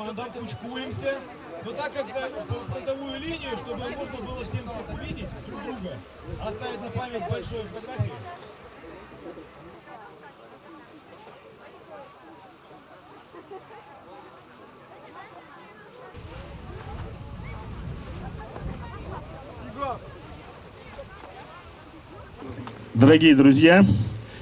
командам, кучкуемся. Но так как по фронтовую линию, чтобы можно было всем увидеть друг друга, оставить на память большую фотографию. Дорогие друзья,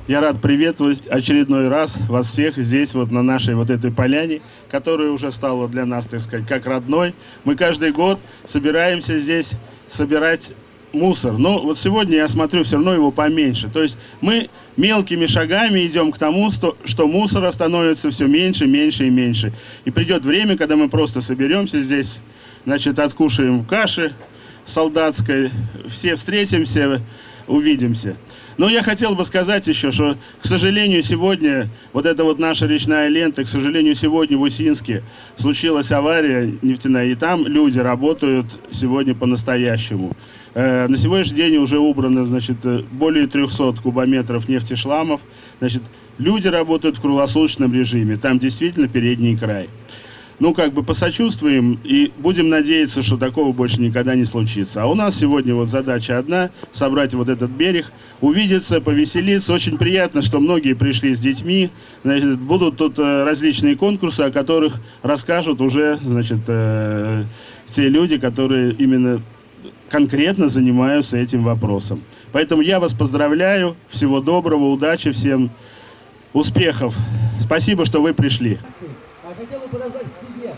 я рад приветствовать очередной раз вас всех здесь, вот на нашей вот этой поляне, которая уже стала для нас, так сказать, как родной. Мы каждый год собираемся здесь собирать мусор. Но вот сегодня я смотрю, все равно его поменьше. То есть мы мелкими шагами идем к тому, что мусора становится все меньше, меньше и меньше. И придет время, когда мы просто соберемся здесь, значит, откушаем каши солдатской, все встретимся, увидимся. Но я хотел бы сказать еще, что, к сожалению, сегодня вот эта вот наша речная лента, к сожалению, сегодня в Усинске случилась авария нефтяная, и там люди работают сегодня по-настоящему. На сегодняшний день уже убрано, значит, более 300 кубометров нефтешламов. Значит, люди работают в круглосуточном режиме, там действительно передний край. Ну, как бы посочувствуем и будем надеяться, что такого больше никогда не случится. А у нас сегодня вот задача одна – собрать вот этот берег, увидеться, повеселиться. Очень приятно, что многие пришли с детьми. Значит, будут тут различные конкурсы, о которых расскажут уже, значит, те люди, которые именно конкретно занимаются этим вопросом. Поэтому я вас поздравляю. Всего доброго, удачи всем, успехов. Спасибо, что вы пришли. Хотел бы подозвать к себе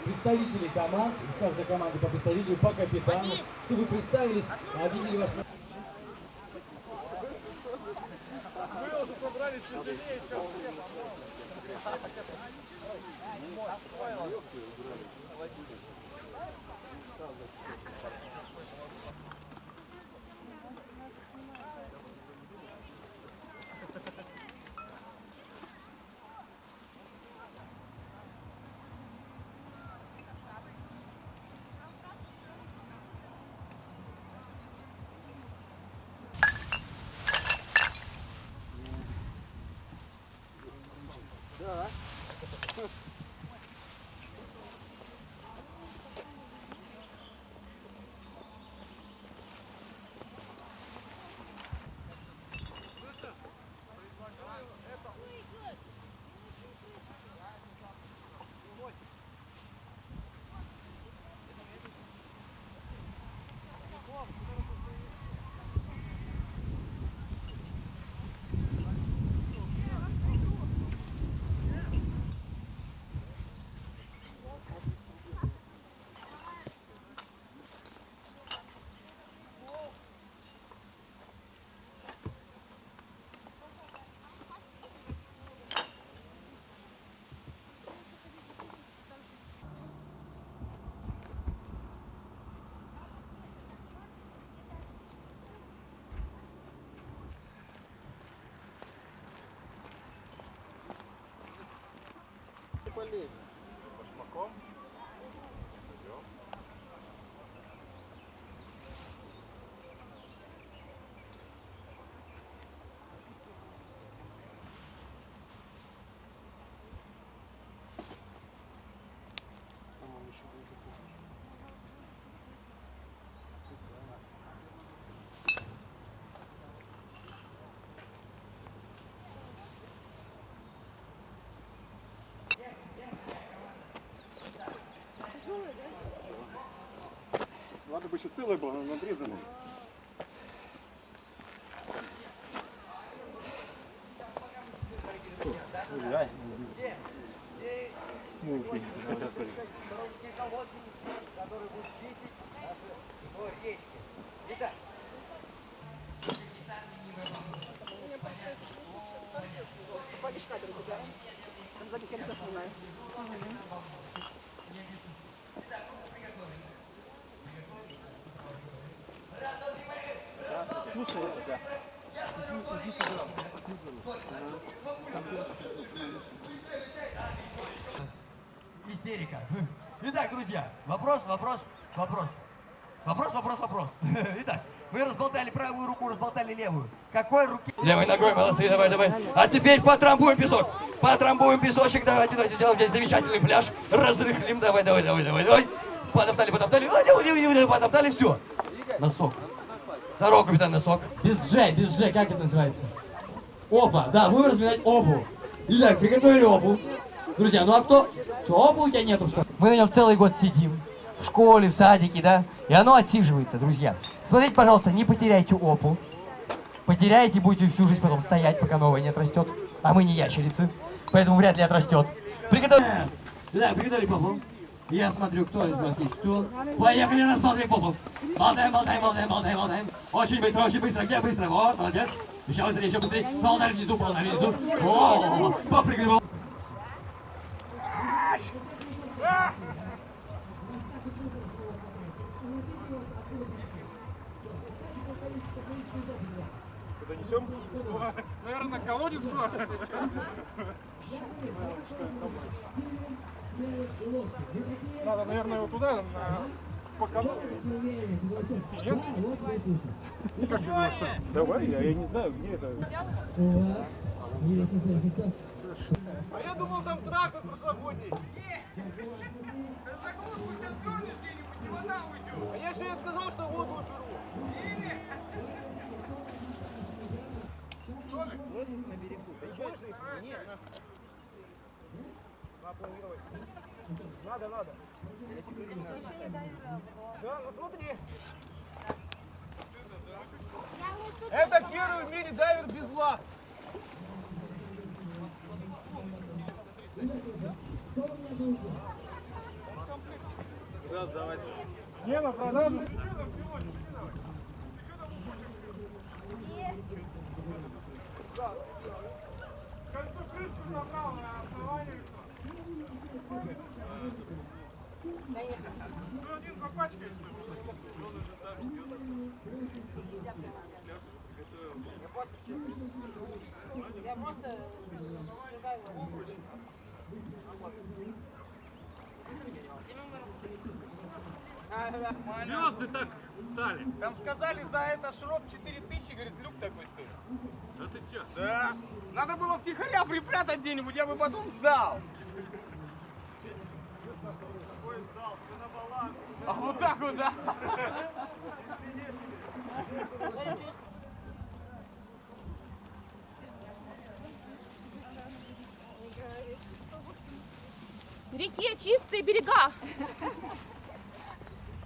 представителей команд, из каждой команды по представителю, по капитану, чтобы представились, объявили ваш... Мы уже собрались сильнее, чем Да. Болеть. Башмаком. Ладно бы еще целая была, но надрезанная. Слушай, да. Истерика. Итак, друзья, вопрос. Вопрос. Итак, мы разболтали правую руку, разболтали левую. Какой руки? Левой ногой, молодцы, давай. А теперь потрамбуем песок. Потрамбуем песочек, давайте сделаем здесь замечательный пляж. Разрыхлим, давай. Потоптали, все. Носок. Здорово, капитан Носок. Без Ж, как это называется? Опа, да, будем разминать обувь. Итак, приготовили обувь. Друзья, ну а кто? Что, обуви у тебя нету, что? Мы на нем целый год сидим. В школе, в садике, да? И оно отсиживается, друзья. Смотрите, пожалуйста, не потеряйте опу. Потеряете, будете всю жизнь потом стоять, пока новая не отрастет. А мы не ящерицы, поэтому вряд ли отрастет. Приготовили. Да, приготовили попу. Я смотрю, кто из вас есть кто. Поехали, разболтаем попу. Болтаем. Очень быстро. Где быстро? Вот, молодец. Еще быстрее. Полная внизу. О, попрыгнул. Куда несем? Наверное, колодец был. Надо, наверное, вот туда, на показать. Нет? Как ты думаешь, что? Давай, я не знаю, где это. А я думал, там трактор прошлогодний. А я еще сказал, что воду уберу. Бросить на берегу. Да что? Нет, нахуй. Надо. Да, ну смотри. Это первый в мире дайвер без ласт. Куда сдавать? Не, на продажу. Кольцо крышку забрал на основании. Конечно. Ну, один запачкаешься. Я просто Звезды так стали. Там сказали, за это шрот 4000, говорит, люк такой стоит. Да ты че? Да. Надо было втихаря припрятать где-нибудь, я бы потом сдал. Какой сдал? Ты на баланс. А вот так вот, да. в реке чистые берега.